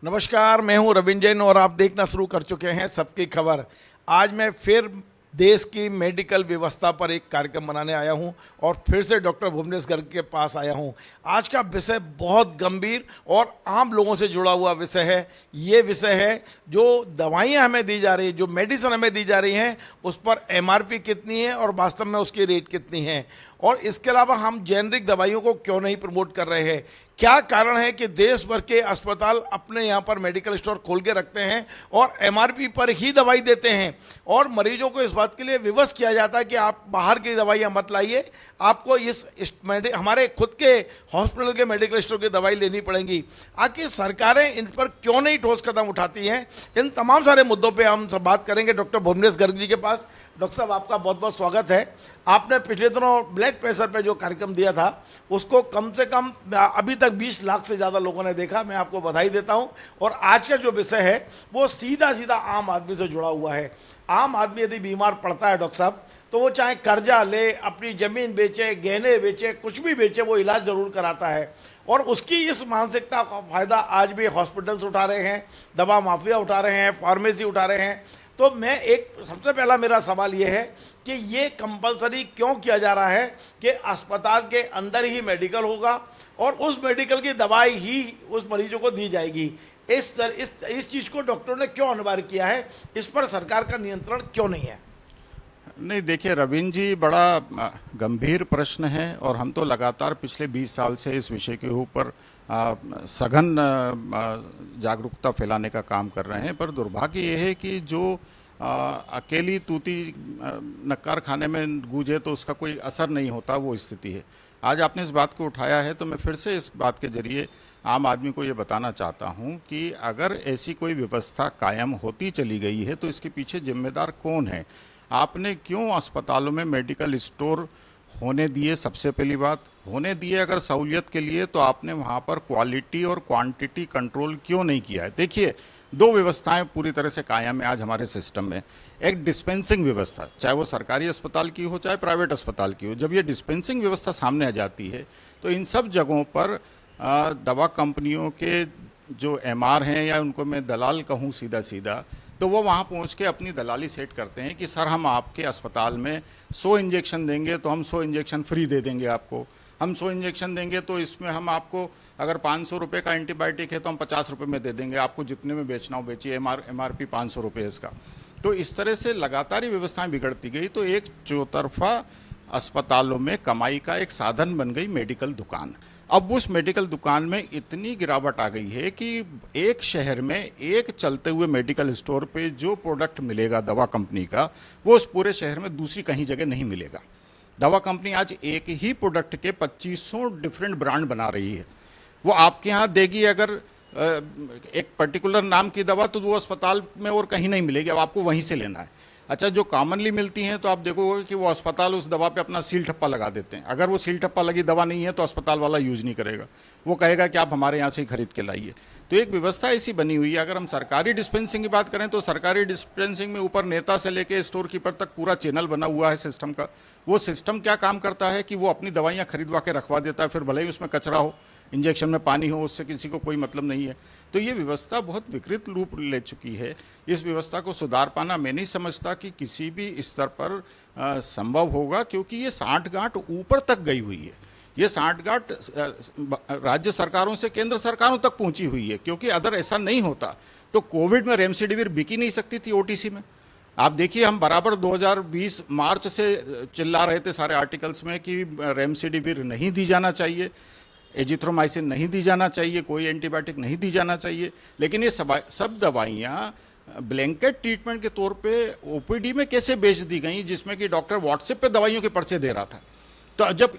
नमस्कार, मैं हूं रविंद्र जैन और आप देखना शुरू कर चुके हैं सबकी खबर। आज मैं फिर देश की मेडिकल व्यवस्था पर एक कार्यक्रम बनाने आया हूं और फिर से डॉक्टर भुवनेश गर्ग के पास आया हूं। आज का विषय बहुत गंभीर और आम लोगों से जुड़ा हुआ विषय है। ये विषय है जो दवाइयां हमें दी जा रही, जो मेडिसिन हमें दी जा रही हैं, उस पर एमआरपी कितनी है और वास्तव में उसकी रेट कितनी है, और इसके अलावा हम जेनरिक दवाइयों को क्यों नहीं प्रमोट कर रहे हैं। क्या कारण है कि देश भर के अस्पताल अपने यहाँ पर मेडिकल स्टोर खोल के रखते हैं और एमआरपी पर ही दवाई देते हैं, और मरीजों को इस बात के लिए विवश किया जाता है कि आप बाहर की दवाइयाँ मत लाइए, आपको हमारे खुद के हॉस्पिटल के मेडिकल स्टोर की दवाई लेनी पड़ेगी। आखिर सरकारें इन पर क्यों नहीं ठोस कदम उठाती हैं? इन तमाम सारे मुद्दों पर हम सब बात करेंगे डॉक्टर भुवनेश गर्ग जी के पास। डॉक्टर साहब, आपका बहुत बहुत स्वागत है। आपने पिछले दिनों ब्लड प्रेशर पे जो कार्यक्रम दिया था उसको कम से कम अभी तक 20 लाख से ज़्यादा लोगों ने देखा, मैं आपको बधाई देता हूं। और आज का जो विषय है वो सीधा सीधा आम आदमी से जुड़ा हुआ है। आम आदमी यदि बीमार पड़ता है डॉक्टर साहब, तो वो चाहे कर्जा ले, अपनी ज़मीन बेचे, गहने बेचे, कुछ भी बेचे, वो इलाज ज़रूर कराता है। और उसकी इस मानसिकता का फ़ायदा आज भी हॉस्पिटल्स उठा रहे हैं, दवा माफिया उठा रहे हैं, फार्मेसी उठा रहे हैं। तो मैं सबसे पहला मेरा सवाल ये है कि ये कंपलसरी क्यों किया जा रहा है कि अस्पताल के अंदर ही मेडिकल होगा और उस मेडिकल की दवाई ही उस मरीजों को दी जाएगी। इस चीज़ को डॉक्टरों ने क्यों अनिवार्य किया है? इस पर सरकार का नियंत्रण क्यों नहीं है? नहीं, देखिए रविंद्र जी, बड़ा गंभीर प्रश्न है और हम तो लगातार पिछले 20 साल से इस विषय के ऊपर सघन जागरूकता फैलाने का काम कर रहे हैं। पर दुर्भाग्य ये है कि जो अकेली तूती नक्कार खाने में गूंजे तो उसका कोई असर नहीं होता, वो स्थिति है। आज आपने इस बात को उठाया है तो मैं फिर से इस बात के जरिए आम आदमी को ये बताना चाहता हूँ कि अगर ऐसी कोई व्यवस्था कायम होती चली गई है तो इसके पीछे जिम्मेदार कौन है। आपने क्यों अस्पतालों में मेडिकल स्टोर होने दिए? सबसे पहली बात, होने दिए अगर सहूलियत के लिए, तो आपने वहाँ पर क्वालिटी और क्वांटिटी कंट्रोल क्यों नहीं किया है? देखिए, दो व्यवस्थाएं पूरी तरह से कायम है आज हमारे सिस्टम में। एक डिस्पेंसिंग व्यवस्था, चाहे वो सरकारी अस्पताल की हो चाहे प्राइवेट अस्पताल की हो। जब ये डिस्पेंसिंग व्यवस्था सामने आ जाती है तो इन सब जगहों पर दवा कंपनियों के जो एमआर हैं, या उनको मैं दलाल कहूँ सीधा सीधा, तो वो वहाँ पहुँच के अपनी दलाली सेट करते हैं कि सर हम आपके अस्पताल में 100 इंजेक्शन देंगे तो हम 100 इंजेक्शन फ्री दे देंगे आपको। हम 100 इंजेक्शन देंगे तो इसमें हम आपको, अगर 500 रुपये का एंटीबायोटिक है तो हम 50 रुपये में दे देंगे, आपको जितने में बेचना हो बेचिए, एमआरपी 500 रुपये इसका। तो इस तरह से लगातार ही व्यवस्थाएं बिगड़ती गई तो एक चौतरफा अस्पतालों में कमाई का एक साधन बन गई मेडिकल दुकान। अब उस मेडिकल दुकान में इतनी गिरावट आ गई है कि एक शहर में एक चलते हुए मेडिकल स्टोर पे जो प्रोडक्ट मिलेगा दवा कंपनी का, वो उस पूरे शहर में दूसरी कहीं जगह नहीं मिलेगा। दवा कंपनी आज एक ही प्रोडक्ट के 2500 डिफरेंट ब्रांड बना रही है। वो आपके यहाँ देगी अगर एक पर्टिकुलर नाम की दवा, तो वो अस्पताल में और कहीं नहीं मिलेगी, अब आपको वहीं से लेना है। अच्छा, जो कॉमनली मिलती हैं तो आप देखोगे कि वो अस्पताल उस दवा पे अपना सील ठप्पा लगा देते हैं। अगर वो सील ठप्पा लगी दवा नहीं है तो अस्पताल वाला यूज नहीं करेगा, वो कहेगा कि आप हमारे यहाँ से ही खरीद के लाइए। तो एक व्यवस्था ऐसी बनी हुई है। अगर हम सरकारी डिस्पेंसिंग की बात करें तो सरकारी डिस्पेंसिंग में ऊपर नेता से लेके स्टोर कीपर तक पूरा चैनल बना हुआ है सिस्टम का। वो सिस्टम क्या काम करता है कि वो अपनी दवाइयाँ खरीदवा के रखवा देता है, फिर भले ही उसमें कचरा हो, इंजेक्शन में पानी हो, उससे किसी को कोई मतलब नहीं है। तो ये व्यवस्था बहुत विकृत रूप ले चुकी है। इस व्यवस्था को सुधार पाना मैं नहीं समझता कि किसी भी स्तर पर संभव होगा, क्योंकि ये सांठगांठ ऊपर तक गई हुई है। ये सांठगांठ राज्य सरकारों से केंद्र सरकारों तक पहुंची हुई है, क्योंकि अगर ऐसा नहीं होता तो कोविड में रेमडेसिविर बिक ही नहीं सकती थी ओटीसी में। आप देखिए, हम बराबर 2020 मार्च से चिल्ला रहे थे सारे आर्टिकल्स में कि रेमडेसिविर नहीं दी जाना चाहिए, एजिथ्रोमाइसिन नहीं दी जाना चाहिए, कोई एंटीबायोटिक नहीं दी जाना चाहिए। लेकिन ये सब दवाइयाँ ब्लैंकेट ट्रीटमेंट के तौर पे ओपीडी में कैसे बेच दी गई, जिसमें कि डॉक्टर व्हाट्सएप पे दवाइयों के पर्चे दे रहा था। तो जब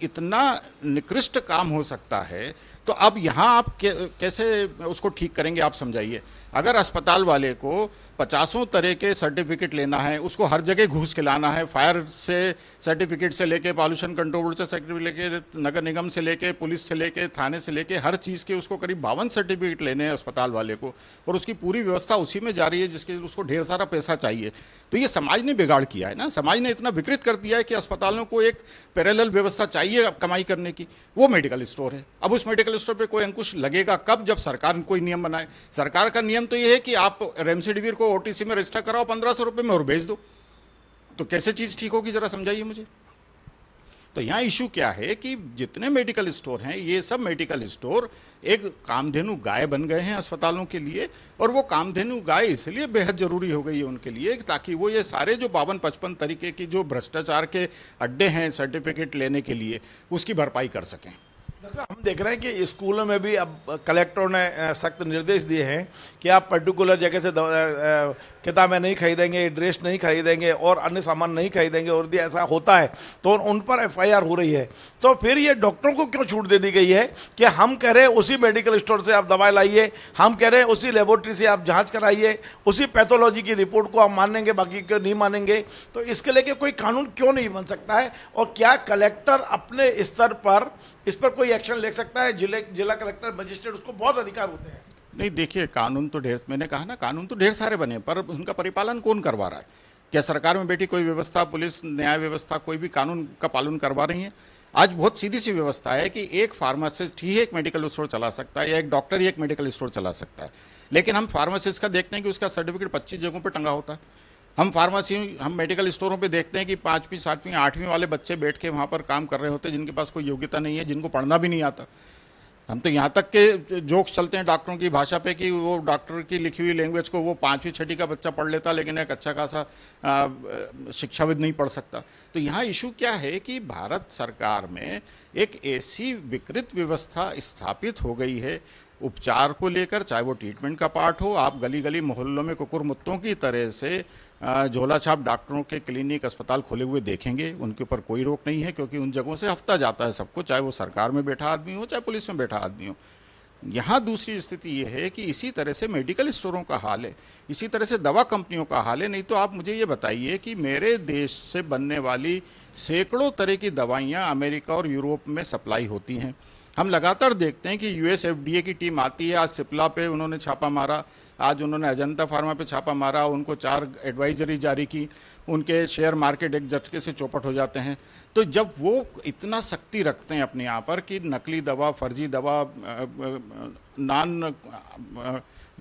इतना निकृष्ट काम हो सकता है तो अब यहाँ आप कैसे उसको ठीक करेंगे, आप समझाइए। अगर अस्पताल वाले को 50 तरह के सर्टिफिकेट लेना है, उसको हर जगह घूस खिलाना है, फायर से सर्टिफिकेट से लेके, पॉल्यूशन कंट्रोल बोर्ड से सर्टिफिकेट लेके, नगर निगम से लेके, पुलिस से लेके, थाने से लेके, हर चीज़ के उसको करीब 52 सर्टिफिकेट लेने हैं अस्पताल वाले को, और उसकी पूरी व्यवस्था उसी में जा रही है जिसके लिए उसको ढेर सारा पैसा चाहिए। तो ये समाज ने बिगाड़ किया है ना, समाज ने इतना विकृत कर दिया है कि अस्पतालों को एक पैरेलल व्यवस्था चाहिए कमाई करने की, वो मेडिकल स्टोर है। अब उस मेडिकल स्टोर पे कोई अंकुश लगेगा कब? जब सरकार कोई नियम बनाए। सरकार का नियम तो ये है कि आप रेमडेसिविर को ओटीसी में रजिस्टर कराओ 1500 रुपये में और भेज दो, तो कैसे चीज़ ठीक होगी, जरा समझाइए मुझे। तो यहाँ इशू क्या है कि जितने मेडिकल स्टोर हैं, ये सब मेडिकल स्टोर एक कामधेनु गाय बन गए हैं अस्पतालों के लिए, और वो कामधेनु गाय इसलिए बेहद जरूरी हो गई है उनके लिए ताकि वो ये सारे जो 52-55 तरीके की जो भ्रष्टाचार के अड्डे हैं सर्टिफिकेट लेने के लिए, उसकी भरपाई कर सकें। डॉक्टर साहब, हम देख रहे हैं कि स्कूलों में भी अब कलेक्टरों ने सख्त निर्देश दिए हैं कि आप पर्टिकुलर जगह से किताबें नहीं खरीदेंगे, ड्रेस नहीं खरीदेंगे और अन्य सामान नहीं खरीदेंगे, और यदि ऐसा होता है तो उन पर एफआईआर हो रही है। तो फिर ये डॉक्टरों को क्यों छूट दे दी गई है कि हम कह रहे हैं उसी मेडिकल स्टोर से आप दवाई लाइए, हम कह रहे हैं उसी लेबोरेटरी से आप जांच कराइए, उसी पैथोलॉजी की रिपोर्ट को आप मानेंगे, बाकी को नहीं मानेंगे? तो इसके लेके कोई कानून क्यों नहीं बन सकता है? और क्या कलेक्टर अपने स्तर पर इस पर कोई एक्शन ले सकता है? जिला कलेक्टर, मजिस्ट्रेट, उसको बहुत अधिकार होते हैं। नहीं, देखिए, कानून तो ढेर, मैंने कहा ना, कानून तो ढेर सारे बने, पर उनका परिपालन कौन करवा रहा है? क्या सरकार में बैठी कोई व्यवस्था, पुलिस, न्याय व्यवस्था, कोई भी कानून का पालन करवा रही है? आज बहुत सीधी सी व्यवस्था है कि एक फार्मासिस्ट ही एक मेडिकल स्टोर चला सकता है, या एक डॉक्टर ही एक मेडिकल स्टोर चला सकता है। लेकिन हम फार्मासिस्ट का देखते हैं कि उसका सर्टिफिकेट 25 जगहों पर टंगा होता है। हम मेडिकल स्टोरों पे देखते हैं कि 5वीं, 7वीं, 8वीं वाले बच्चे बैठ के वहाँ पर काम कर रहे होते हैं, जिनके पास कोई योग्यता नहीं है, जिनको पढ़ना भी नहीं आता। हम तो यहाँ तक के जोक्स चलते हैं डॉक्टरों की भाषा पे कि वो डॉक्टर की लिखी हुई लैंग्वेज को वो 5वीं 6वीं का बच्चा पढ़ लेता, लेकिन एक अच्छा खासा शिक्षाविद नहीं पढ़ सकता। तो यहाँ इशू क्या है कि भारत सरकार में एक ऐसी विकृत व्यवस्था स्थापित हो गई है उपचार को लेकर, चाहे वो ट्रीटमेंट का पार्ट हो। आप गली गली मोहल्लों में कुकुर मुत्तों की तरह से झोला छाप डॉक्टरों के क्लिनिक, अस्पताल खोले हुए देखेंगे, उनके ऊपर कोई रोक नहीं है, क्योंकि उन जगहों से हफ्ता जाता है सबको, चाहे वो सरकार में बैठा आदमी हो, चाहे पुलिस में बैठा आदमी हो। यहाँ दूसरी स्थिति ये है कि इसी तरह से मेडिकल स्टोरों का हाल है, इसी तरह से दवा कंपनियों का हाल है। नहीं तो आप मुझे ये बताइए कि मेरे देश से बनने वाली सैकड़ों तरह की दवाइयाँ अमेरिका और यूरोप में सप्लाई होती हैं। हम लगातार देखते हैं कि यूएस एफडीए की टीम आती है। आज सिप्ला पे उन्होंने छापा मारा, आज उन्होंने अजंता फार्मा पे छापा मारा, उनको 4 एडवाइजरी जारी की, उनके शेयर मार्केट एक झटके से चौपट हो जाते हैं। तो जब वो इतना सख्ती रखते हैं अपने यहाँ पर कि नकली दवा, फर्जी दवा, नॉन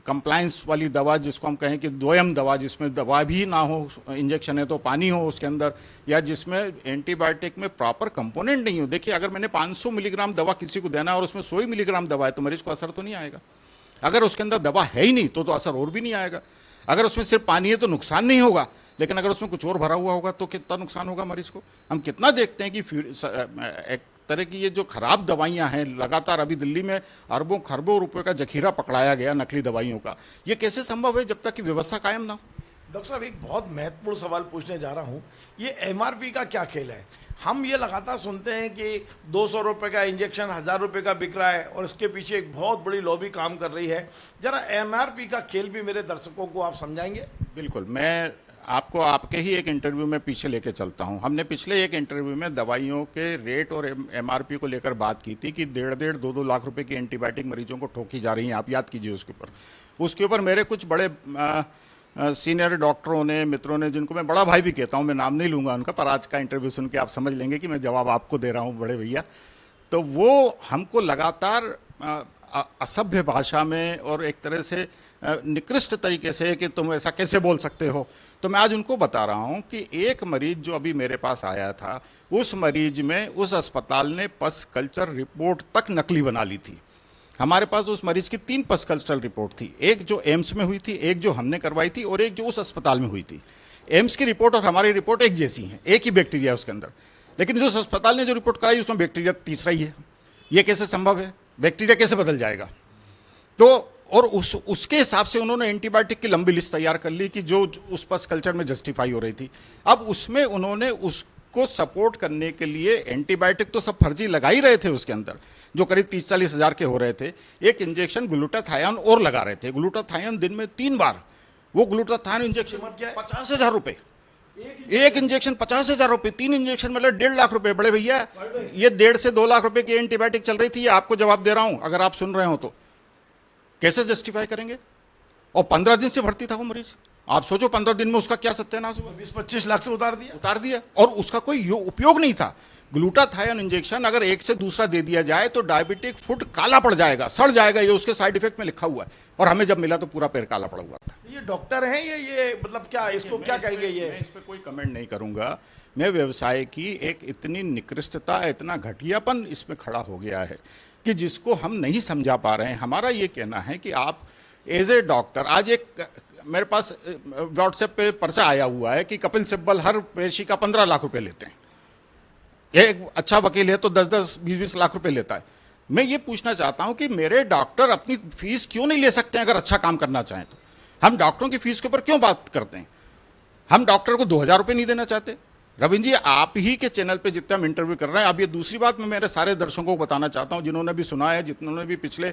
कंप्लायंस वाली दवा, जिसको हम कहें कि दोयम दवा, जिसमें दवा भी ना हो, इंजेक्शन है तो पानी हो उसके अंदर, या जिसमें एंटीबायोटिक में प्रॉपर कंपोनेंट नहीं हो। देखिए, अगर मैंने 500 मिलीग्राम दवा किसी को देना है और उसमें 100 मिलीग्राम दवा है, तो मरीज को असर तो नहीं आएगा। अगर उसके अंदर दवा है ही नहीं तो असर और भी नहीं आएगा। अगर उसमें सिर्फ पानी है तो नुकसान नहीं होगा, लेकिन अगर उसमें कुछ और भरा हुआ होगा तो कितना नुकसान होगा मरीज को। हम कितना देखते हैं कि एक तरह की ये जो खराब दवाइयां हैं, लगातार अभी दिल्ली में अरबों खरबों रुपए का जखीरा पकड़ाया गया नकली दवाइयों का। ये कैसे संभव है जब तक कि व्यवस्था कायम ना हो? डॉक्टर साहब, एक बहुत महत्वपूर्ण सवाल पूछने जा रहा हूँ। ये एमआरपी का क्या खेल है? हम ये लगातार सुनते हैं कि 200 रुपये का इंजेक्शन 1000 रुपये का बिक रहा है, और इसके पीछे एक बहुत बड़ी लॉबी काम कर रही है। जरा एमआरपी का खेल भी मेरे दर्शकों को आप समझाएंगे? बिल्कुल, मैं आपको आपके ही एक इंटरव्यू में पीछे लेके चलता हूं। हमने पिछले एक इंटरव्यू में दवाइयों के रेट और एमआरपी को लेकर बात की थी कि 1.5 2 लाख रुपए की एंटीबायोटिक मरीजों को ठोकी जा रही हैं। आप याद कीजिए उसके ऊपर मेरे कुछ बड़े सीनियर डॉक्टरों ने, मित्रों ने, जिनको मैं बड़ा भाई भी कहता हूं, मैं नाम नहीं लूंगा उनका, पर आज का इंटरव्यू सुन के आप समझ लेंगे कि मैं जवाब आपको दे रहा हूं बड़े भैया। तो वो हमको लगातार असभ्य भाषा में और एक तरह से निकृष्ट तरीके से कि तुम ऐसा कैसे बोल सकते हो। तो मैं आज उनको बता रहा हूं कि एक मरीज जो अभी मेरे पास आया था, उस मरीज में उस अस्पताल ने पस कल्चर रिपोर्ट तक नकली बना ली थी। हमारे पास उस मरीज की 3 पस कल्चर रिपोर्ट थी, एक जो एम्स में हुई थी, एक जो हमने करवाई थी, और एक जो उस अस्पताल में हुई थी। एम्स की रिपोर्ट और हमारी रिपोर्ट एक जैसी है, एक ही बैक्टीरिया है उसके अंदर, लेकिन जो अस्पताल ने जो रिपोर्ट कराई उसमें बैक्टीरिया तीसरा ही है। ये कैसे संभव है? बैक्टीरिया कैसे बदल जाएगा? तो और उसके हिसाब से उन्होंने एंटीबायोटिक की लंबी लिस्ट तैयार कर ली कि जो उस पस कल्चर में जस्टिफाई हो रही थी। अब उसमें उन्होंने को सपोर्ट करने के लिए एंटीबायोटिक तो सब फर्जी लगा ही रहे थे उसके अंदर, जो करीब 30-40 हजार के हो रहे थे। एक इंजेक्शन ग्लूटाथायोन और लगा रहे थे, ग्लूटाथायोन दिन में 3 बार। वो ग्लूटाथायोन इंजेक्शन 50,000 रुपए, एक इंजेक्शन 50,000 रुपए, 3 इंजेक्शन मतलब 1.5 लाख रुपए। बड़े भैया, ये 1.5 से 2 लाख रुपए की एंटीबायोटिक चल रही थी, ये आपको जवाब दे रहा हूं, अगर आप सुन रहे हो तो कैसे जस्टिफाई करेंगे? और 15 दिन से भर्ती था वो मरीज। आप सोचो 15 दिन में उसका क्या सत्यानाश हुआ। 20-25 लाख से उतार दिया और उसका कोई उपयोग नहीं था। ग्लूटाथायोन इंजेक्शन अगर एक से दूसरा दे दिया जाए तो डायबिटिक फुट काला पड़ जाएगा, सड़ जाएगा, ये उसके साइड इफेक्ट में लिखा हुआ है। और हमें जब मिला तो पूरा पैर काला पड़ा हुआ था। ये डॉक्टर हैं ये मतलब क्या इसको क्या कहेंगे? ये मैं इस पे कोई कमेंट नहीं करूंगा। मैं व्यवसाय की एक इतनी निकृष्टता, इतना घटियापन इसमें खड़ा हो गया है कि जिसको हम नहीं समझा पा रहे हैं। हमारा ये कहना है कि आप एज ए डॉक्टर, आज एक मेरे पास व्हाट्सएप पे पर्चा आया हुआ है कि कपिल सिब्बल हर पेशी का 15 लाख रुपए लेते हैं। एक अच्छा वकील है तो 10-10, 20-20 लाख रुपए लेता है। मैं ये पूछना चाहता हूं कि मेरे डॉक्टर अपनी फीस क्यों नहीं ले सकते हैं? अगर अच्छा काम करना चाहें तो हम डॉक्टरों की फीस के ऊपर क्यों बात करते हैं? हम डॉक्टर को 2,000 रुपए नहीं देना चाहते? रविंद्र जी, आप ही के चैनल पे जितना हम इंटरव्यू कर रहे हैं, अब ये दूसरी बात मैं मेरे सारे दर्शकों को बताना चाहता हूं, जिन्होंने भी सुना है, जिन्होंने भी पिछले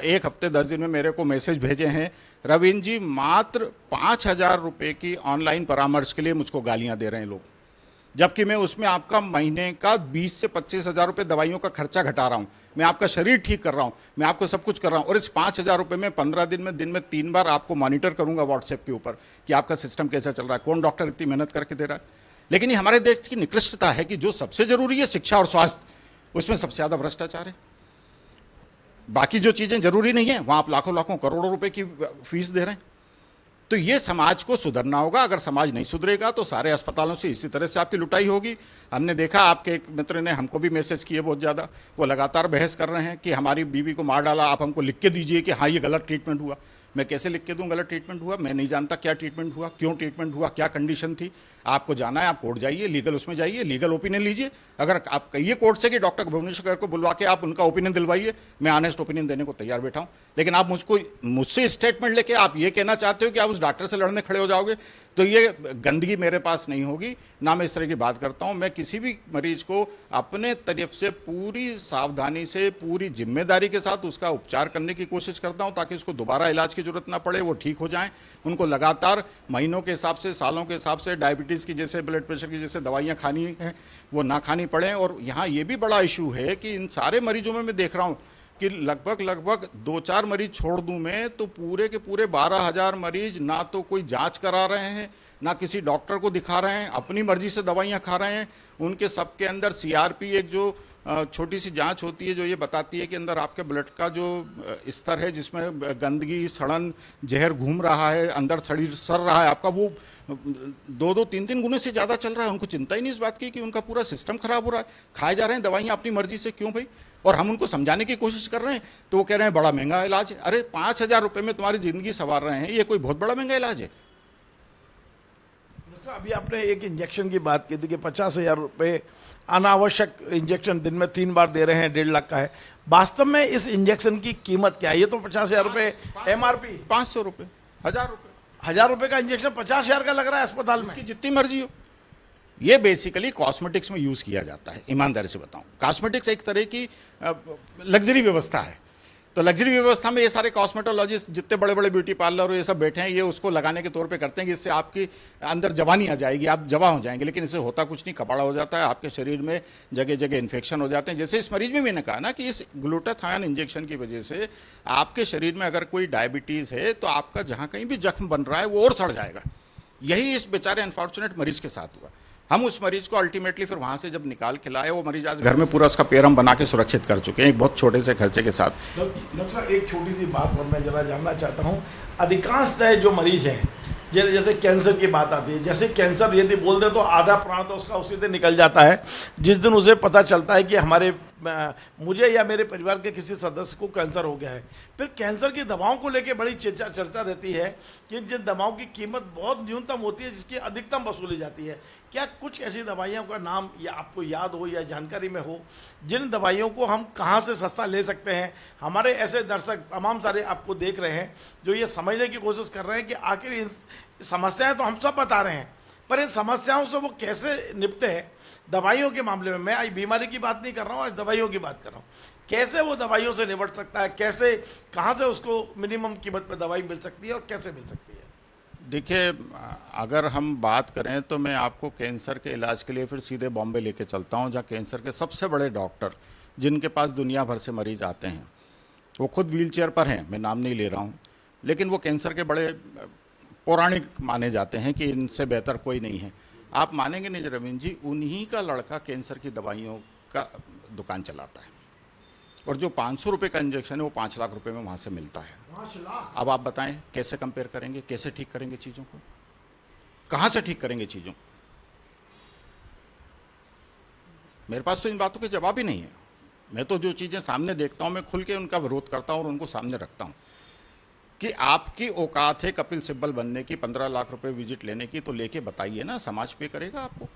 1 हफ्ते 10 दिन में मेरे को मैसेज भेजे हैं। रविंद्र जी, मात्र 5,000 रुपए की ऑनलाइन परामर्श के लिए मुझको गालियां दे रहे हैं लोग, जबकि मैं उसमें आपका महीने का 20 से 25,000 रुपये दवाइयों का खर्चा घटा रहा हूं, मैं आपका शरीर ठीक कर रहा हूं, मैं आपको सब कुछ कर रहा हूं। और इस 5,000 रुपये में 15 दिन में 3 बार आपको मॉनिटर करूंगा व्हाट्सएप के ऊपर कि आपका सिस्टम कैसा चल रहा है, कौन डॉक्टर इतनी मेहनत करके दे रहा है। लेकिन ये हमारे देश की निकृष्टता है कि जो सबसे जरूरी है शिक्षा और स्वास्थ्य, उसमें सबसे ज्यादा भ्रष्टाचार है। बाकी जो चीजें जरूरी नहीं है वहां आप लाखों करोड़ों रुपए की फीस दे रहे हैं। तो ये समाज को सुधरना होगा। अगर समाज नहीं सुधरेगा तो सारे अस्पतालों से इसी तरह से आपकी लुटाई होगी। हमने देखा, आपके एक मित्र ने हमको भी मैसेज किए बहुत ज़्यादा, वो लगातार बहस कर रहे हैं कि हमारी बीवी को मार डाला, आप हमको लिख के दीजिए कि हाँ ये गलत ट्रीटमेंट हुआ। मैं कैसे लिख के दूं गलत ट्रीटमेंट हुआ? मैं नहीं जानता क्या ट्रीटमेंट हुआ, क्यों ट्रीटमेंट हुआ, क्या कंडीशन थी। आपको जाना है, आप कोर्ट जाइए, लीगल उसमें जाइए, लीगल ओपिनियन लीजिए। अगर आप कहिए कोर्ट से कि डॉक्टर भुवनेश्वर को बुलवा के आप उनका ओपिनियन दिलवाइए, मैं ऑनेस्ट ओपिनियन देने को तैयार बैठा हूं। लेकिन आप मुझसे स्टेटमेंट लेके आप ये कहना चाहते हो कि आप उस डॉक्टर से लड़ने खड़े हो जाओगे, तो ये गंदगी मेरे पास नहीं होगी, ना मैं इस तरह की बात करता हूं। मैं किसी भी मरीज को अपने तरफ से पूरी सावधानी से, पूरी जिम्मेदारी के साथ उसका उपचार करने की कोशिश करता हूं, ताकि उसको दोबारा इलाज की जरूरत ना पड़े, वो ठीक हो जाएं। उनको लगातार महीनों के हिसाब से, सालों के हिसाब से डायबिटीज़ की जैसे, ब्लड प्रेशर की जैसे दवाइयाँ खानी हैं वो ना खानी पड़े। और यहाँ ये भी बड़ा इशू है कि इन सारे मरीजों में मैं देख रहा हूँ कि लगभग 2-4 मरीज छोड़ दूं मैं तो पूरे के पूरे 12,000 मरीज ना तो कोई जांच करा रहे हैं, ना किसी डॉक्टर को दिखा रहे हैं, अपनी मर्जी से दवाइयां खा रहे हैं। उनके सबके अंदर सीआरपी, एक जो छोटी सी जांच होती है जो ये बताती है कि अंदर आपके ब्लड का जो स्तर है, जिसमें गंदगी, सड़न, जहर घूम रहा है, अंदर शरीर सड़ रहा है आपका, वो 2-2, 3-3 गुने से ज़्यादा चल रहा है। उनको चिंता ही नहीं इस बात की कि उनका पूरा सिस्टम खराब हो रहा है, खाए जा रहे हैं दवाइयाँ अपनी मर्जी से। क्यों भाई? और हम उनको समझाने की कोशिश कर रहे हैं तो वो कह रहे हैं बड़ा महंगा इलाज है। अरे 5,000 रुपये में तुम्हारी जिंदगी संवार रहे हैं, ये कोई बहुत बड़ा महंगा इलाज है? अभी आपने एक इंजेक्शन की बात की थी कि 50,000 रुपये अनावश्यक इंजेक्शन दिन में 3 बार दे रहे हैं, 1.5 लाख का है। वास्तव में इस इंजेक्शन की कीमत क्या है? ये तो 50,000 रुपये MRP, 500 रुपये, 1,000 रुपये, 1,000 रुपये का इंजेक्शन 50,000 का लग रहा है अस्पताल में। जितनी मर्जी हो। ये बेसिकली कॉस्मेटिक्स में यूज किया जाता है। ईमानदारी से बताऊं, कॉस्मेटिक्स एक तरह की लग्जरी व्यवस्था है। तो लग्जरी व्यवस्था में ये सारे कॉस्मेटोलॉजिस्ट, जितने बड़े बड़े ब्यूटी पार्लर ये सब बैठे हैं, ये उसको लगाने के तौर पे करते हैं कि इससे आपकी अंदर जवानी आ जाएगी, आप जवा हो जाएंगे। लेकिन इससे होता कुछ नहीं, कबाड़ा हो जाता है, आपके शरीर में जगह जगह इन्फेक्शन हो जाते हैं। जैसे इस मरीज में मैंने कहा ना कि इस ग्लूटाथायोन इंजेक्शन की वजह से आपके शरीर में अगर कोई डायबिटीज़ है तो आपका जहाँ कहीं भी जख्म बन रहा है वो और सड़ जाएगा। यही इस बेचारे अनफॉर्चुनेट मरीज के साथ हुआ। हम उस मरीज को अल्टीमेटली फिर वहाँ से जब निकाल के लाए, वो मरीज आज घर में पूरा उसका पैर हम बना के सुरक्षित कर चुके हैं, एक बहुत छोटे से खर्चे के साथ। डॉक्टर साहब, एक छोटी सी बात और मैं जरा जानना चाहता हूँ। अधिकांशतः जो मरीज हैं, जैसे कैंसर की बात आती है, जैसे कैंसर यदि बोल दे तो आधा प्राण तो उसका उसी दिन निकल जाता है जिस दिन उसे पता चलता है कि मुझे या मेरे परिवार के किसी सदस्य को कैंसर हो गया है। फिर कैंसर की दवाओं को लेकर बड़ी चर्चा रहती है कि जिन दवाओं की कीमत बहुत न्यूनतम होती है, जिसकी अधिकतम वसूली जाती है। क्या कुछ ऐसी दवाइयों का नाम या आपको याद हो या जानकारी में हो जिन दवाइयों को हम कहाँ से सस्ता ले सकते हैं? हमारे ऐसे दर्शक तमाम सारे आपको देख रहे हैं जो ये समझने की कोशिश कर रहे हैं कि आखिर समस्याएं तो हम सब बता रहे हैं, पर इन समस्याओं से वो कैसे निपटे हैं दवाइयों के मामले में। मैं आज बीमारी की बात नहीं कर रहा हूँ, आज दवाइयों की बात कर रहा हूँ। कैसे वो दवाइयों से निपट सकता है, कैसे कहाँ से उसको मिनिमम कीमत पर दवाई मिल सकती है और कैसे मिल सकती है। देखिए, अगर हम बात करें तो मैं आपको कैंसर के इलाज के लिए फिर सीधे बॉम्बे लेके चलता हूँ, जहाँ कैंसर के सबसे बड़े डॉक्टर जिनके पास दुनिया भर से मरीज आते हैं, वो खुद व्हीलचेयर पर हैं, मैं नाम नहीं ले रहा हूँ, लेकिन वो कैंसर के बड़े पौराणिक माने जाते हैं कि इनसे बेहतर कोई नहीं है। आप मानेंगे नहीं रविंद्र जी, उन्हीं का लड़का कैंसर की दवाइयों का दुकान चलाता है, और जो 500 रुपये का इंजेक्शन है वो 5 लाख रुपए में वहाँ से मिलता है। 5 लाख। अब आप बताएं कैसे कंपेयर करेंगे, कैसे ठीक करेंगे चीज़ों को, कहाँ से ठीक करेंगे चीज़ों को? मेरे पास तो इन बातों के जवाब ही नहीं है। मैं तो जो चीज़ें सामने देखता हूँ मैं खुल के उनका विरोध करता हूँ और उनको सामने रखता हूँ कि आपकी औकात है कपिल सिब्बल बनने की, 15 लाख रुपए विजिट लेने की, तो लेके बताइए ना, समाज पे करेगा आपको।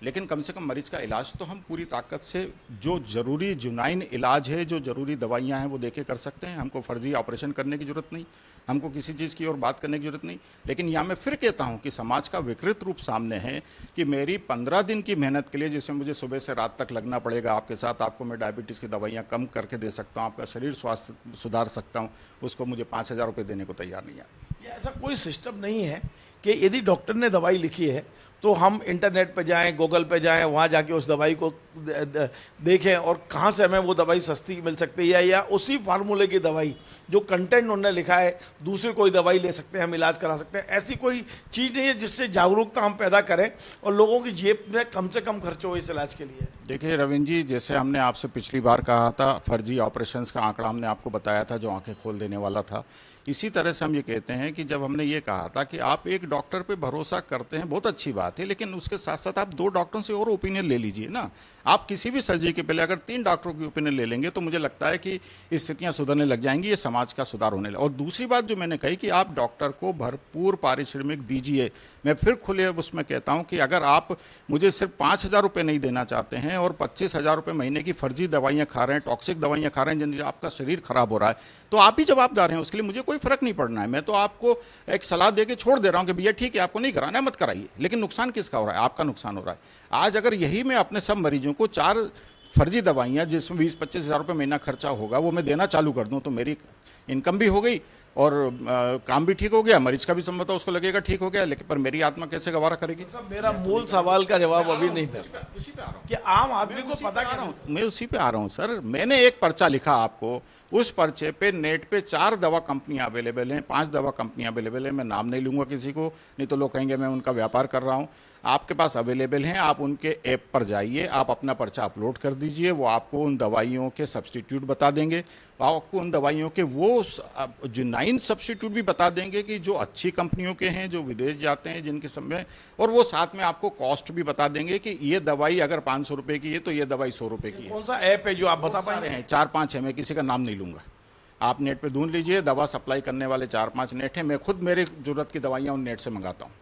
लेकिन कम से कम मरीज का इलाज तो हम पूरी ताकत से, जो जरूरी जुनाइन इलाज है, जो जरूरी दवाइयाँ हैं वो देके कर सकते हैं। हमको फर्जी ऑपरेशन करने की जरूरत नहीं, हमको किसी चीज़ की और बात करने की जरूरत नहीं। लेकिन यहाँ मैं फिर कहता हूँ कि समाज का विकृत रूप सामने है कि मेरी 15 दिन की मेहनत के लिए, जिसमें मुझे सुबह से रात तक लगना पड़ेगा आपके साथ, आपको मैं डायबिटीज़ की दवाइयाँ कम करके दे सकता हूँ, आपका शरीर स्वास्थ्य सुधार सकता हूँ, उसको मुझे 5,000 रुपये देने को तैयार नहीं है। ये ऐसा कोई सिस्टम नहीं है कि यदि डॉक्टर ने दवाई लिखी है तो हम इंटरनेट पे जाएं, गूगल पे जाएं, वहाँ जाके उस दवाई को देखें और कहाँ से हमें वो दवाई सस्ती मिल सकती है, या उसी फार्मूले की दवाई जो कंटेंट उन्होंने लिखा है दूसरी कोई दवाई ले सकते हैं, हम इलाज करा सकते हैं। ऐसी कोई चीज़ नहीं है जिससे जागरूकता हम पैदा करें और लोगों की जेब में कम से कम खर्च हो इस इलाज के लिए। देखिए रविंद्र जी, जैसे हमने आपसे पिछली बार कहा था, फर्जी ऑपरेशंस का आंकड़ा हमने आपको बताया था जो आंखें खोल देने वाला था, इसी तरह से हम ये कहते हैं कि जब हमने ये कहा था कि आप एक डॉक्टर पे भरोसा करते हैं, बहुत अच्छी बात है, लेकिन उसके साथ साथ आप 2 डॉक्टरों से और ओपिनियन ले लीजिए ना। आप किसी भी सर्जरी के पहले अगर 3 डॉक्टरों की ओपिनियन ले लेंगे तो मुझे लगता है कि स्थितियां सुधरने लग जाएंगी, ये समाज का सुधार होने लगा। और दूसरी बात जो मैंने कही कि आप डॉक्टर को भरपूर पारिश्रमिक दीजिए। मैं फिर खुले उसमें कहता हूँ कि अगर आप मुझे सिर्फ 5,000 रुपये नहीं देना चाहते हैं और 25,000 रुपये महीने की फर्जी दवाइयाँ खा रहे हैं, टॉक्सिक दवाइयाँ खा रहे हैं जिनसे आपका शरीर खराब हो रहा है, तो आप ही जवाबदार हैं उसके लिए, मुझे कोई फर्क नहीं पड़ना है। मैं तो आपको एक सलाह देके छोड़ दे रहा हूं कि भैया ठीक है, आपको नहीं कराना है मत कराइए, लेकिन नुकसान किसका हो रहा है? आपका नुकसान हो रहा है। आज अगर यही मैं अपने सब मरीजों को 4 फर्जी दवाइयां जिसमें 20-25 हज़ार रुपये महीना खर्चा होगा वो मैं देना चालू कर दूं तो मेरी इनकम भी हो गई और काम भी ठीक हो गया, मरीज का भी संभवतः उसको लगेगा ठीक हो गया, लेकिन पर मेरी आत्मा कैसे गवारा करेगी? सब मेरा मूल सवाल का जवाब अभी नहीं था उसी पे आ रहा हूं कि आम आदमी को पता आ रहा क्या। हूं मैं उसी पे आ रहा हूं सर। मैंने एक पर्चा लिखा आपको, उस पर्चे पे नेट पे 4 दवा कंपनियां अवेलेबल हैं, 5 दवा कंपनियां अवेलेबल हैं, मैं नाम नहीं लूंगा किसी को, नहीं तो लोग कहेंगे मैं उनका व्यापार कर रहा हूं। आपके पास अवेलेबल हैं, आप उनके ऐप पर जाइए, आप अपना पर्चा अपलोड कर दीजिए, वो आपको उन दवाइयों के सब्सटीट्यूट बता देंगे, आपको उन दवाइयों के वो जुनाइन सब्सटीट्यूट भी बता देंगे कि जो अच्छी कंपनियों के हैं, जो विदेश जाते हैं जिनके समय, और वो साथ में आपको कॉस्ट भी बता देंगे कि ये दवाई अगर 500 रुपये की है तो ये दवाई 100 रुपये की है। कौन सा ऐप है जो आप बता पाएंगे? हैं 4-5 है, मैं किसी का नाम नहीं लूंगा, आप नेट पे ढूंढ लीजिए, दवा सप्लाई करने वाले 4-5 नेट हैं, मैं खुद मेरी जरूरत की दवाइयाँ उन नेट से मंगाता हूँ।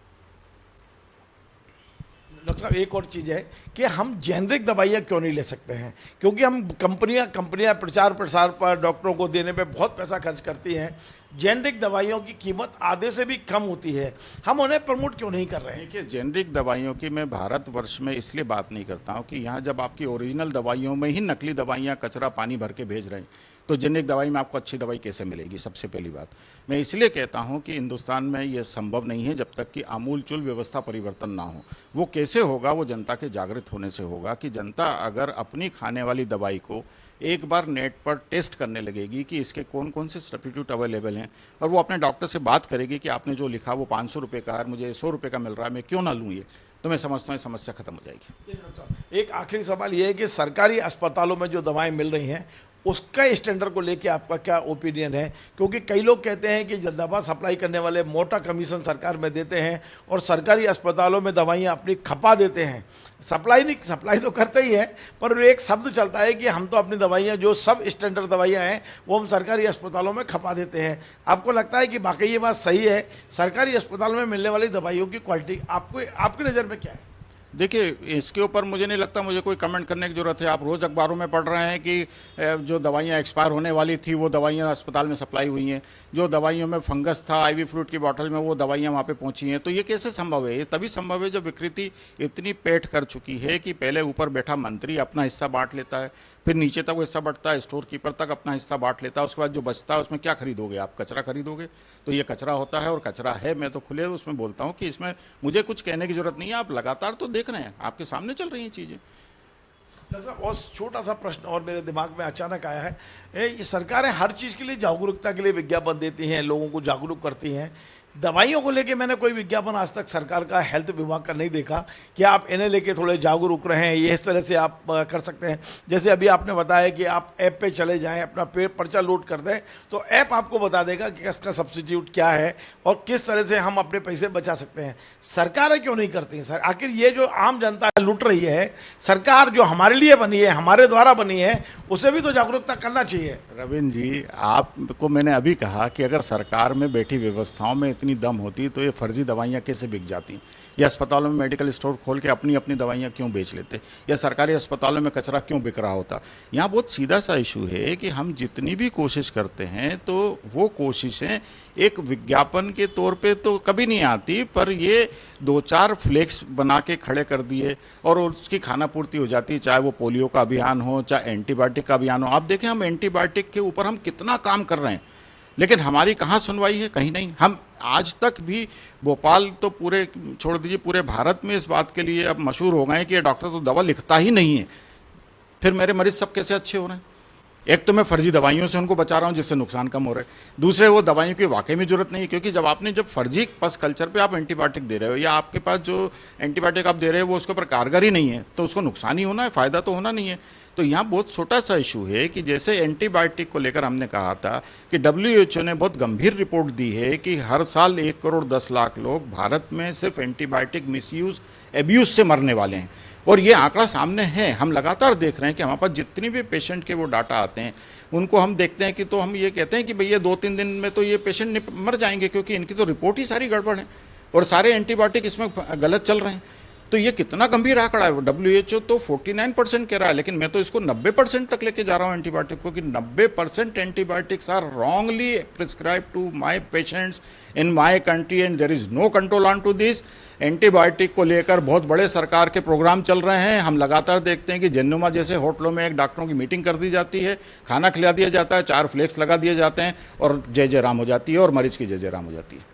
डॉक्टर साहब एक और चीज़ है कि हम जेनरिक दवाइयाँ क्यों नहीं ले सकते हैं, क्योंकि हम कंपनियां प्रचार प्रसार पर डॉक्टरों को देने पे बहुत पैसा खर्च करती हैं, जेनरिक दवाइयों की कीमत आधे से भी कम होती है, हम उन्हें प्रमोट क्यों नहीं कर रहे हैं? देखिए, जेनरिक दवाइयों की मैं भारतवर्ष में इसलिए बात नहीं करता हूँ कि यहाँ जब आपकी ओरिजिनल दवाइयों में ही नकली दवाइयाँ कचरा पानी भर के भेज रहे हैं तो जेनरिक दवाई में आपको अच्छी दवाई कैसे मिलेगी? सबसे पहली बात मैं इसलिए कहता हूं कि हिंदुस्तान में ये संभव नहीं है जब तक कि आमूलचूल व्यवस्था परिवर्तन ना हो। वो कैसे होगा? वो जनता के जागृत होने से होगा कि जनता अगर अपनी खाने वाली दवाई को एक बार नेट पर टेस्ट करने लगेगी कि इसके कौन कौन से सब्स्टिट्यूट अवेलेबल हैं, और वो अपने डॉक्टर से बात करेगी कि आपने जो लिखा वो 500 रुपये का है, मुझे 100 रुपये का मिल रहा है, मैं क्यों ना लूँ ये, तो मैं समझता हूँ समस्या खत्म हो जाएगी। एक आखिरी सवाल ये है कि सरकारी अस्पतालों में जो दवाएं मिल रही हैं उसका स्टैंडर्ड को लेके आपका क्या ओपिनियन है? क्योंकि कई लोग कहते हैं कि दवा सप्लाई करने वाले मोटा कमीशन सरकार में देते हैं और सरकारी अस्पतालों में दवाइयाँ अपनी खपा देते हैं। सप्लाई तो करते ही है, पर एक शब्द चलता है कि हम तो अपनी दवाइयाँ जो सब स्टैंडर्ड दवाइयाँ हैं वो हम सरकारी अस्पतालों में खपा देते हैं। आपको लगता है कि वाकई ये बात सही है? सरकारी अस्पतालों में मिलने वाली दवाइयों की क्वालिटी आपकी नज़र में क्या है? देखिए, इसके ऊपर मुझे नहीं लगता मुझे कोई कमेंट करने की ज़रूरत है। आप रोज़ अखबारों में पढ़ रहे हैं कि जो दवाइयाँ एक्सपायर होने वाली थी वो दवाइयाँ अस्पताल में सप्लाई हुई हैं, जो दवाइयों में फंगस था आईवी फ्लूइड की बॉटल में वो दवाइयाँ वहाँ पे पहुँची हैं। तो ये कैसे संभव है? ये तभी संभव है जब विकृति इतनी पेठ कर चुकी है कि पहले ऊपर बैठा मंत्री अपना हिस्सा बांट लेता है, फिर नीचे तक वो हिस्सा बढ़ता है, स्टोर कीपर तक अपना हिस्सा बांट लेता है, उसके बाद जो बचता है उसमें क्या खरीदोगे? आप कचरा खरीदोगे। तो ये कचरा होता है और कचरा है। मैं तो खुले उसमें बोलता हूँ कि इसमें मुझे कुछ कहने की जरूरत नहीं है। आप लगातार तो देख रहे हैं, आपके सामने चल रही हैं चीज़ें। डॉक्टर साहब, और छोटा सा प्रश्न और मेरे दिमाग में अचानक आया है। ये सरकारें हर चीज़ के लिए जागरूकता के लिए विज्ञापन देती हैं, लोगों को जागरूक करती हैं। दवाइयों को लेके मैंने कोई विज्ञापन आज तक सरकार का हेल्थ विभाग का नहीं देखा कि आप इन्हें लेके थोड़े जागरूक रहें, ये इस तरह से आप कर सकते हैं। जैसे अभी आपने बताया कि आप ऐप पे चले जाएं, अपना पर्चा लोड कर दें, तो ऐप आपको बता देगा कि इसका सब्स्टिट्यूट क्या है और किस तरह से हम अपने पैसे बचा सकते हैं। सरकारें क्यों नहीं करती हैं सर? आखिर ये जो आम जनता लूट रही है, सरकार जो हमारे लिए बनी है, हमारे द्वारा बनी है, उसे भी तो जागरूकता करना चाहिए। रविंद्र जी, आपको मैंने अभी कहा कि अगर सरकार में बैठी व्यवस्थाओं में इतनी दम होती तो ये फर्जी दवाइयाँ कैसे बिक जाती, या अस्पतालों में मेडिकल स्टोर खोल के अपनी अपनी दवाइयाँ क्यों बेच लेते, या सरकारी अस्पतालों में कचरा क्यों बिक रहा होता। यहाँ बहुत सीधा सा इशू है कि हम जितनी भी कोशिश करते हैं तो वो कोशिशें एक विज्ञापन के तौर पे तो कभी नहीं आती, पर ये 2-4 फ्लेक्स बना के खड़े कर दिए और उसकी खाना पूर्ति हो जाती है। चाहे वो पोलियो का अभियान हो, चाहे एंटीबायोटिक का अभियान हो। आप देखें, हम एंटीबायोटिक के ऊपर हम कितना काम कर रहे हैं, लेकिन हमारी कहाँ सुनवाई है? कहीं नहीं। हम आज तक भी, भोपाल तो पूरे छोड़ दीजिए, पूरे भारत में इस बात के लिए अब मशहूर हो गए हैं कि ये डॉक्टर तो दवा लिखता ही नहीं है, फिर मेरे मरीज सब कैसे अच्छे हो रहे हैं? एक तो मैं फर्जी दवाइयों से उनको बचा रहा हूं जिससे नुकसान कम हो रहा है, दूसरे वो दवाइयों की वाकई में जरूरत नहीं है। क्योंकि जब फर्जी पस कल्चर पे आप एंटीबायोटिक दे रहे हो, या आपके पास जो एंटीबायोटिक आप दे रहे हो वो उसके ऊपर कारगर ही नहीं है, तो उसको नुकसान ही होना है, फायदा तो होना नहीं है। तो यहाँ बहुत छोटा सा इशू है कि जैसे एंटीबायोटिक को लेकर हमने कहा था कि WHO ने बहुत गंभीर रिपोर्ट दी है कि हर साल 1 करोड़ 10 लाख लोग भारत में सिर्फ एंटीबायोटिक मिसयूज, एब्यूज से मरने वाले हैं। और ये आंकड़ा सामने है, हम लगातार देख रहे हैं कि हमारे पास जितनी भी पेशेंट के वो डाटा आते हैं उनको हम देखते हैं कि तो हम ये कहते हैं कि भैया 2-3 दिन में तो ये पेशेंट मर जाएंगे, क्योंकि इनकी तो रिपोर्ट ही सारी गड़बड़ है और सारे एंटीबायोटिक इसमें गलत चल रहे हैं। तो ये कितना गंभीर आंकड़ा है। WHO तो 49% कह रहा है, लेकिन मैं तो इसको 90% तक लेके जा रहा हूँ एंटीबायोटिक को, कि 90% antibiotics are wrongly prescribe to my patients in my country and there is no control on to this. Antibiotic को लेकर बहुत बड़े सरकार के प्रोग्राम चल रहे हैं। हम लगातार देखते हैं कि जन्नुमा जैसे होटलों में एक डॉक्टरों की मीटिंग कर दी जाती है, खाना खिला दिया जाता है, 4 फ्लेक्स लगा दिए जाते हैं और जय जय राम हो जाती है और मरीज की जय जय राम हो जाती है।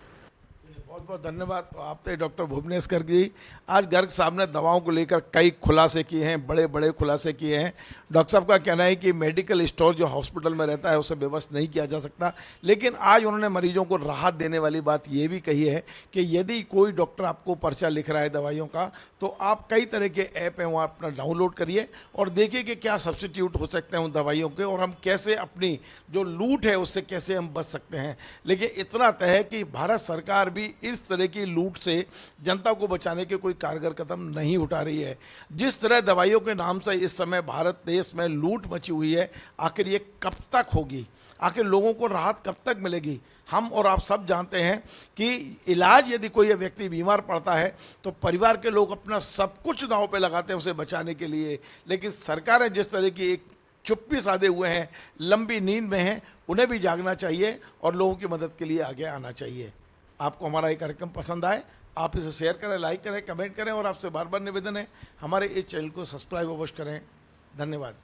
बहुत बहुत धन्यवाद। तो आपने डॉक्टर भुवनेश्वर जी आज गर्ग साहब ने दवाओं को लेकर कई खुलासे किए हैं, बड़े बड़े खुलासे किए हैं। डॉक्टर साहब का कहना है कि मेडिकल स्टोर जो हॉस्पिटल में रहता है उसे व्यवस्था नहीं किया जा सकता, लेकिन आज उन्होंने मरीजों को राहत देने वाली बात ये भी कही है कि यदि कोई डॉक्टर आपको पर्चा लिख रहा है दवाइयों का, तो आप कई तरह के ऐप हैं वहाँ अपना डाउनलोड करिए और देखिए कि क्या सब्स्टिट्यूट हो सकते हैं उन दवाइयों के, और हम कैसे अपनी जो लूट है उससे कैसे हम बच सकते हैं। लेकिन इतना तय है कि भारत सरकार भी इस तरह की लूट से जनता को बचाने के कोई कारगर कदम नहीं उठा रही है। जिस तरह दवाइयों के नाम से इस समय भारत देश में लूट मची हुई है, आखिर ये कब तक होगी? आखिर लोगों को राहत कब तक मिलेगी? हम और आप सब जानते हैं कि इलाज, यदि कोई व्यक्ति बीमार पड़ता है तो परिवार के लोग अपना सब कुछ दांव पे लगाते हैं उसे बचाने के लिए, लेकिन सरकारें जिस तरह की एक चुप्पी साधे हुए हैं, लंबी नींद में हैं, उन्हें भी जागना चाहिए और लोगों की मदद के लिए आगे आना चाहिए। आपको हमारा ये कार्यक्रम पसंद आए, आप इसे शेयर करें, लाइक करें, कमेंट करें और आपसे बार बार निवेदन है हमारे इस चैनल को सब्सक्राइब अवश्य करें। धन्यवाद।